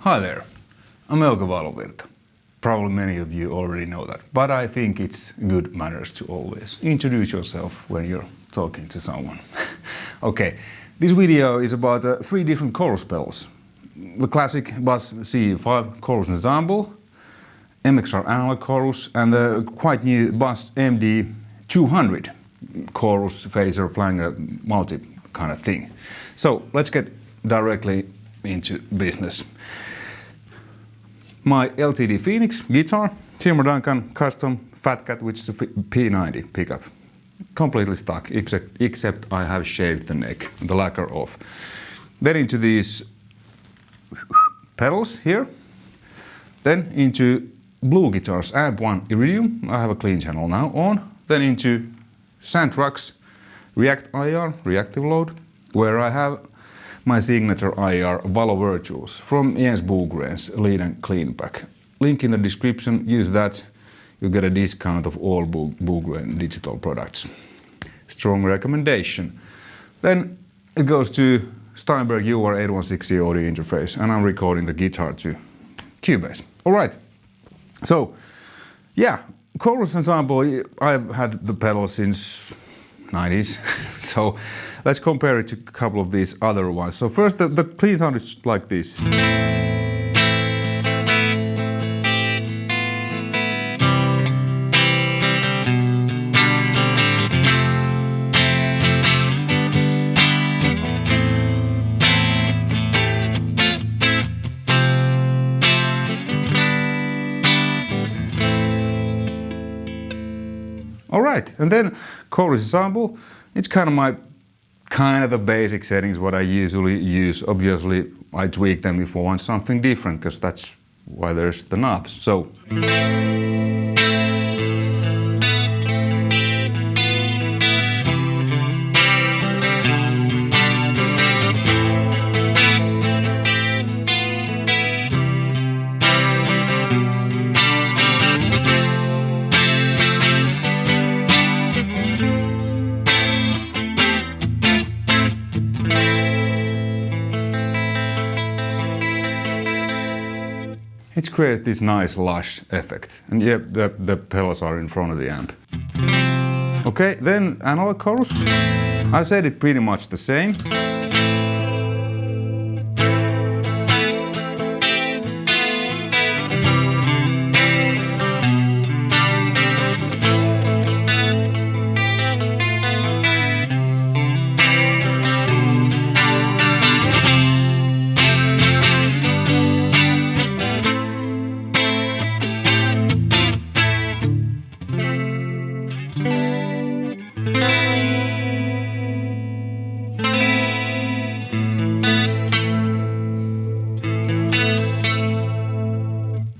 Hi there, I'm Euge Valovirta. Probably many of you already know that, but I think it's good manners to always introduce yourself when you're talking to someone. Okay, this video is about 3 different chorus pedals. The classic Boss CE-5 chorus ensemble, MXR ANALOG CHORUS, and the quite new Boss MD-200 chorus, phaser, flanger, multi kind of thing. So let's get directly into business. My LTD Phoenix guitar, Timur Duncan custom Fat Cat, which is a P90 pickup. Completely stuck, except I have shaved the neck, the lacquer off. Then into these pedals here. Then into BluGuitar's AMP1 Iridium, I have a clean channel now on. Then into Sandrock's React IR, reactive load, where I have my signature IR Valovirta from Jens Bogren's Lead and Clean pack. Link in the description, use that, you get a discount of all Bogren digital products. Strong recommendation. Then it goes to Steinberg UR8160 audio interface, and I'm recording the guitar to Cubase. Alright, so yeah, chorus ensemble, I've had the pedal since 90s, so let's compare it to a couple of these other ones. So first, the clean sound is like this. Alright, and then chorus ensemble, it's kind of the basic settings what I usually use. Obviously I tweak them if I want something different, because that's why there's the knobs. So it's created this nice lush effect. And yeah, the pedals are in front of the amp. Okay, then analog chorus. I said it pretty much the same.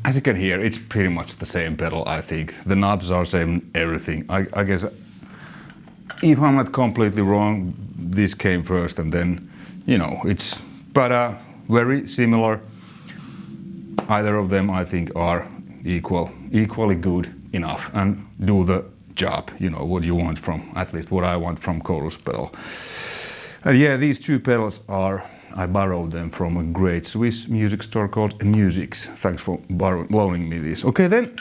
As you can hear, it's pretty much the same pedal, I think. The knobs are same, everything. I guess, if I'm not completely wrong, this came first and then, you know, it's, but very similar. Either of them, I think, are equally good enough and do the job, you know, what you want from, at least what I want from chorus pedal. And yeah, these 2 pedals are, I borrowed them from a great Swiss music store called MusiX. Thanks for loaning me these. Okay, then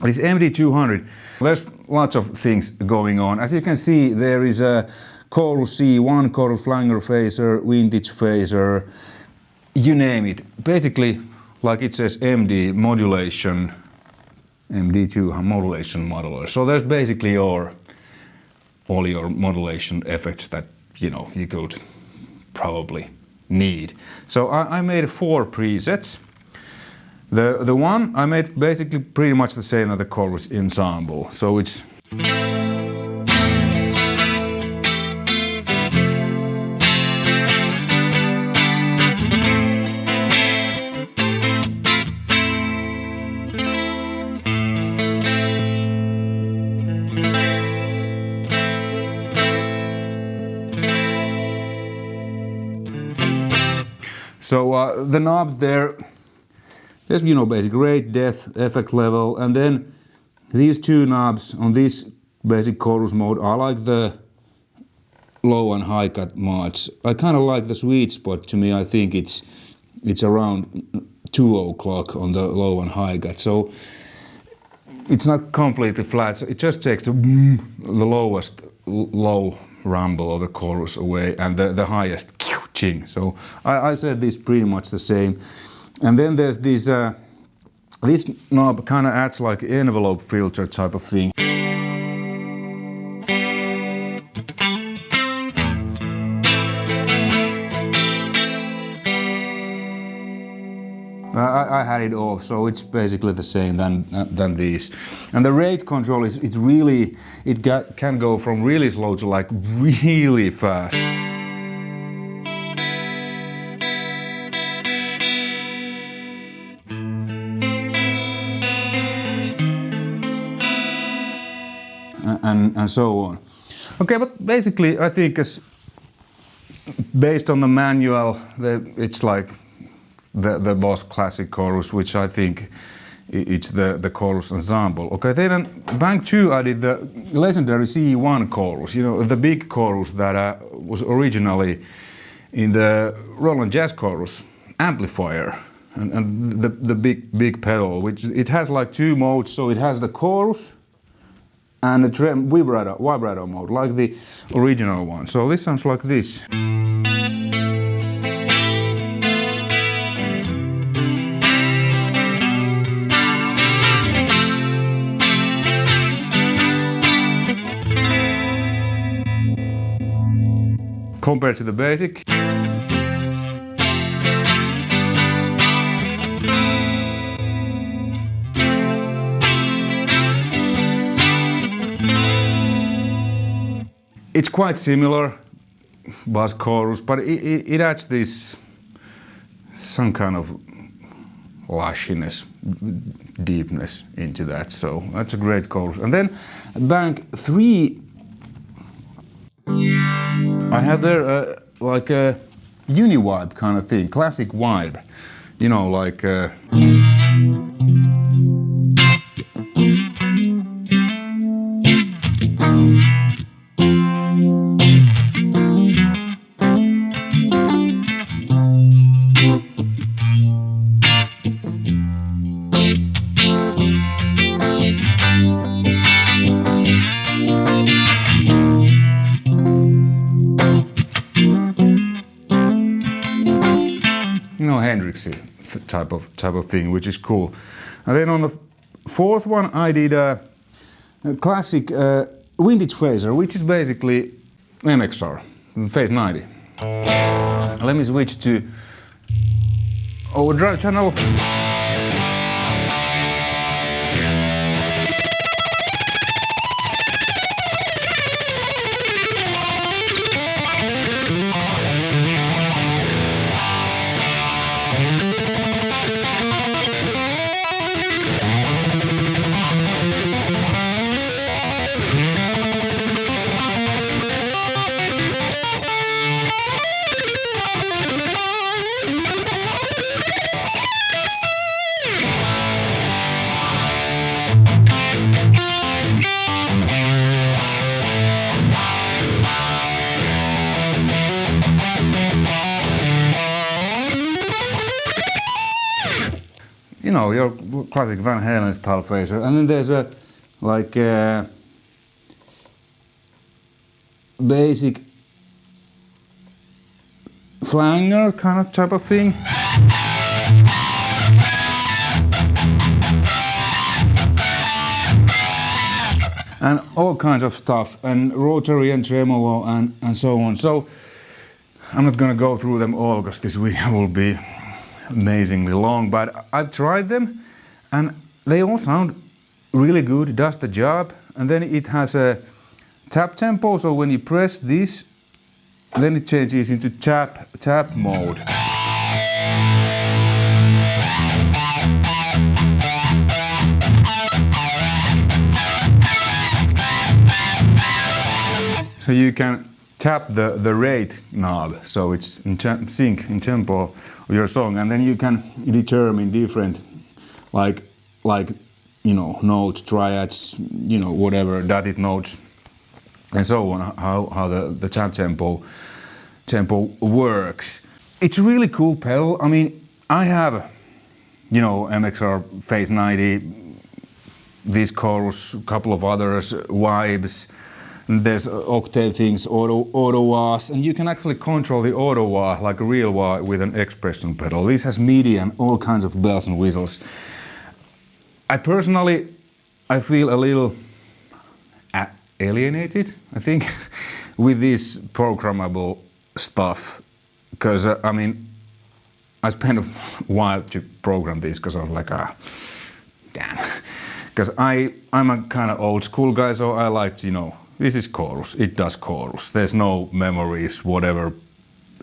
this MD-200. There's lots of things going on. As you can see, there is a chorus C1, chorus flanger phaser, vintage phaser, you name it. Basically, like it says MD modulation, MD200 modulation modular. So there's basically all your modulation effects that, you know, you could probably need. So I made 4 presets. The one I made basically pretty much the same as the chorus ensemble. So it's so the knobs there's, you know, basic rate, depth, effect level, and then these 2 knobs on this basic chorus mode are like the low and high cut mods. I kind of like the sweet spot. To me, I think it's around 2 o'clock on the low and high gut. So it's not completely flat. It just takes the lowest low rumble of the chorus away and the highest ching. So I said this pretty much the same. And then there's this knob kind of acts like envelope filter type of thing. I had it off, so it's basically the same than these. And the rate control it's really, can go from really slow to like really fast. And so on. Okay, but basically I think based on the manual, it's like the Boss Classic chorus, which I think it's the chorus ensemble. Okay, then in Bank 2 I did the legendary CE-1 chorus, you know, the big chorus that was originally in the Roland Jazz Chorus amplifier, and the big pedal, which it has like 2 modes, so it has the chorus and a vibrato mode, like the original one. So this sounds like this. Compared to the basic. It's quite similar, bass chorus, but it adds this some kind of lushiness, deepness into that. So that's a great chorus. And then Bank 3, I have there like a uni-vibe kind of thing, classic vibe, you know, like Hendrixy type of thing, which is cool. And then on the 4th one I did a classic vintage phaser, which is basically MXR, Phase 90. Let me switch to overdrive channel. You know, your classic Van Halen style phaser, and then there's a like basic flanger kind of type of thing. And all kinds of stuff, and rotary and tremolo and so on. So I'm not gonna go through them all because this video will be amazingly long, but I've tried them and they all sound really good, does the job. And then it has a tap tempo, so when you press this, then it changes into tap mode. So you can tap the rate knob, so it's in sync in tempo of your song, and then you can determine different like you know, notes, triads, you know, whatever, dotted notes, and so on, how the tap tempo works. It's a really cool pedal. I mean, I have you know, MXR Phase 90, this chorus, a couple of others, vibes. There's octave things, auto wahs, and you can actually control the auto wah like a real wah with an expression pedal. This has MIDI and all kinds of bells and whistles. I personally, I feel a little alienated, I think, with this programmable stuff, because I mean, I spent a while to program this because I was like, damn, because I'm a kind of old school guy, so I like to, you know, this is chorus, it does chorus. There's no memories, whatever,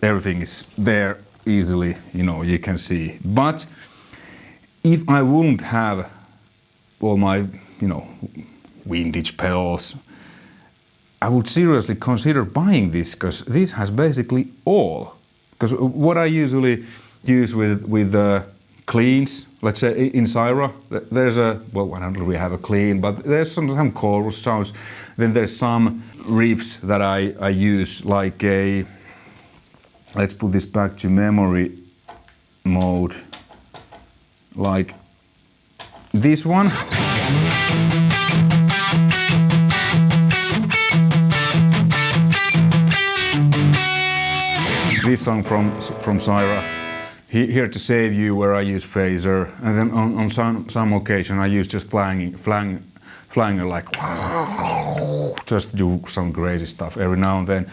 everything is there easily, you know, you can see. But if I wouldn't have all my, you know, vintage pedals, I would seriously consider buying this, because this has basically all. Because what I usually use with cleans, let's say in Syra, there's a, well, I don't really have a clean, but there's some chorus sounds. Then there's some riffs that I use, like a, let's put this back to memory mode, like this one. This song from Syra, Here to Save You, where I use phaser, and then on some occasion I use just flanger, like just do some crazy stuff every now and then.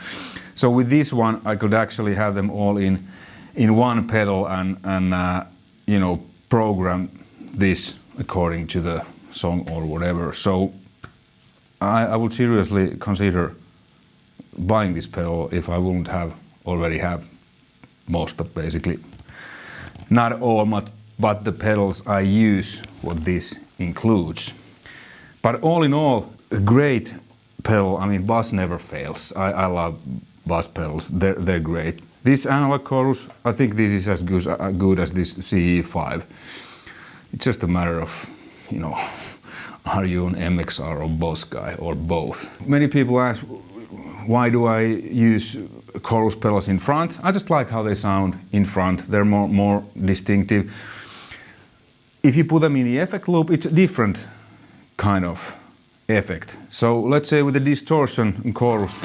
So with this one, I could actually have them all in one pedal and you know, program this according to the song or whatever. So I would seriously consider buying this pedal if I wouldn't already have most of, basically, not all, but the pedals I use, what this includes. But all in all, a great pedal. I mean, bass never fails. I love bass pedals, they're great. This analog chorus, I think this is as good as this CE-5. It's just a matter of, you know, are you an MXR or Boss guy or both? Many people ask, why do I use chorus pedals in front? I just like how they sound in front. They're more distinctive. If you put them in the effect loop, it's a different kind of effect. So let's say with the distortion in chorus,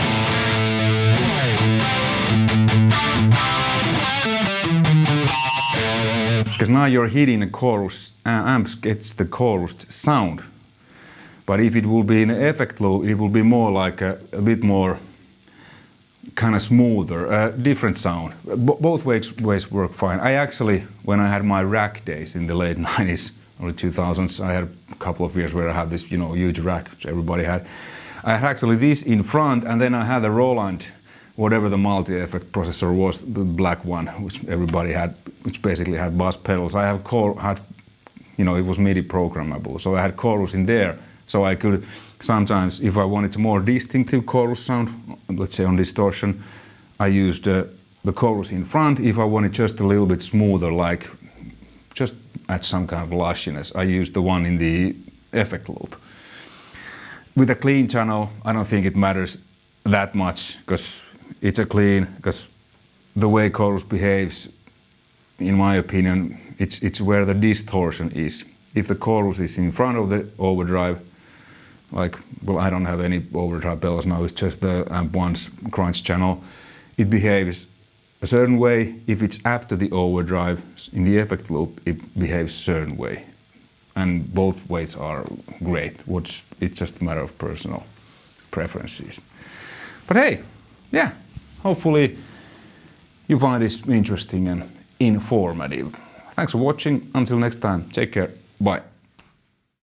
because now you're hitting a chorus, amp gets the chorus sound. But if it will be in the effect loop, it will be more like a bit more kind of smoother, different sound. Both ways work fine. I actually, when I had my rack days in the late 90s, early 2000s, I had a couple of years where I had this, you know, huge rack, which everybody had. I had actually this in front, and then I had a Roland, whatever the multi-effect processor was, the black one, which everybody had, which basically had bass pedals. I had, you know, it was MIDI programmable, so I had chorus in there. So I could sometimes, if I wanted a more distinctive chorus sound, let's say on distortion, I used the chorus in front. If I wanted just a little bit smoother, like just add some kind of lushiness, I used the one in the effect loop. With a clean channel, I don't think it matters that much, because it's a clean, because the way chorus behaves, in my opinion, it's where the distortion is. If the chorus is in front of the overdrive, like, well, I don't have any overdrive pedals now, it's just the AMP1's crunch channel. It behaves a certain way. If it's after the overdrive, in the effect loop, it behaves a certain way. And both ways are great. It's just a matter of personal preferences. But hey, yeah, hopefully you find this interesting and informative. Thanks for watching. Until next time, take care. Bye.